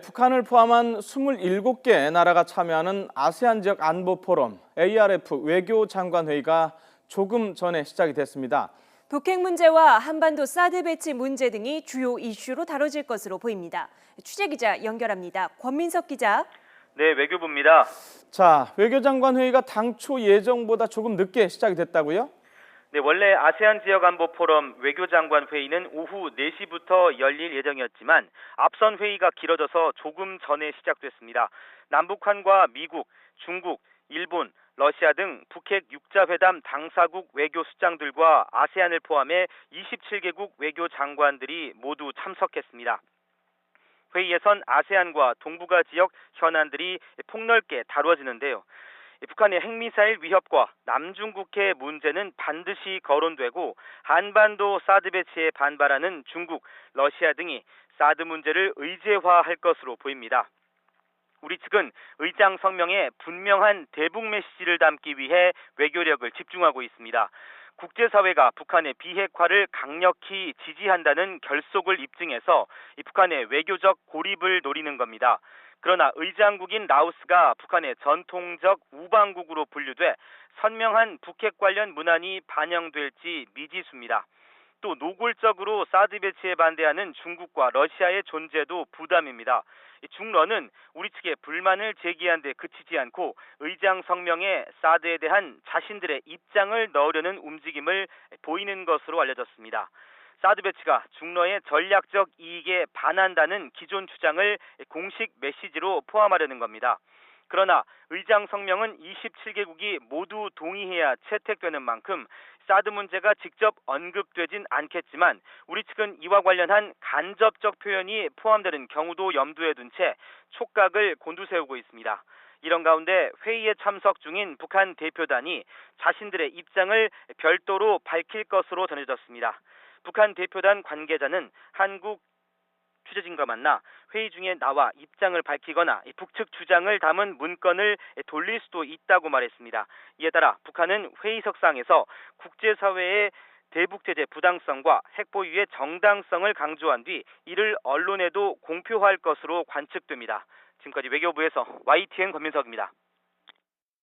북한을 포함한 27개 나라가 참여하는 아세안 지역 안보 포럼 ARF 외교장관회의가 조금 전에 시작이 됐습니다. 북핵 문제와 한반도 사드 배치 문제 등이 주요 이슈로 다뤄질 것으로 보입니다. 취재기자 연결합니다. 권민석 기자. 네, 외교부입니다. 자, 외교장관회의가 당초 예정보다 조금 늦게 시작이 됐다고요? 네, 원래 아세안 지역 안보 포럼 외교장관 회의는 오후 4시부터 열릴 예정이었지만 앞선 회의가 길어져서 조금 전에 시작됐습니다. 남북한과 미국, 중국, 일본, 러시아 등 북핵 6자회담 당사국 외교수장들과 아세안을 포함해 27개국 외교장관들이 모두 참석했습니다. 회의에선 아세안과 동북아 지역 현안들이 폭넓게 다뤄지는데요. 북한의 핵미사일 위협과 남중국해 문제는 반드시 거론되고 한반도 사드 배치에 반발하는 중국, 러시아 등이 사드 문제를 의제화할 것으로 보입니다. 우리 측은 의장 성명에 분명한 대북 메시지를 담기 위해 외교력을 집중하고 있습니다. 국제사회가 북한의 비핵화를 강력히 지지한다는 결속을 입증해서 북한의 외교적 고립을 노리는 겁니다. 그러나 의장국인 라오스가 북한의 전통적 우방국으로 분류돼 선명한 북핵 관련 문안이 반영될지 미지수입니다. 또 노골적으로 사드 배치에 반대하는 중국과 러시아의 존재도 부담입니다. 중러는 우리 측에 불만을 제기한 데 그치지 않고 의장 성명에 사드에 대한 자신들의 입장을 넣으려는 움직임을 보이는 것으로 알려졌습니다. 사드 배치가 중러의 전략적 이익에 반한다는 기존 주장을 공식 메시지로 포함하려는 겁니다. 그러나 의장 성명은 27개국이 모두 동의해야 채택되는 만큼 사드 문제가 직접 언급되진 않겠지만 우리 측은 이와 관련한 간접적 표현이 포함되는 경우도 염두에 둔 채 촉각을 곤두세우고 있습니다. 이런 가운데 회의에 참석 중인 북한 대표단이 자신들의 입장을 별도로 밝힐 것으로 전해졌습니다. 북한 대표단 관계자는 한국 취재진과 만나 회의 중에 나와 입장을 밝히거나 북측 주장을 담은 문건을 돌릴 수도 있다고 말했습니다. 이에 따라 북한은 회의석상에서 국제사회의 대북 제재 부당성과 핵 보유의 정당성을 강조한 뒤 이를 언론에도 공표할 것으로 관측됩니다. 지금까지 외교부에서 YTN 권민석입니다.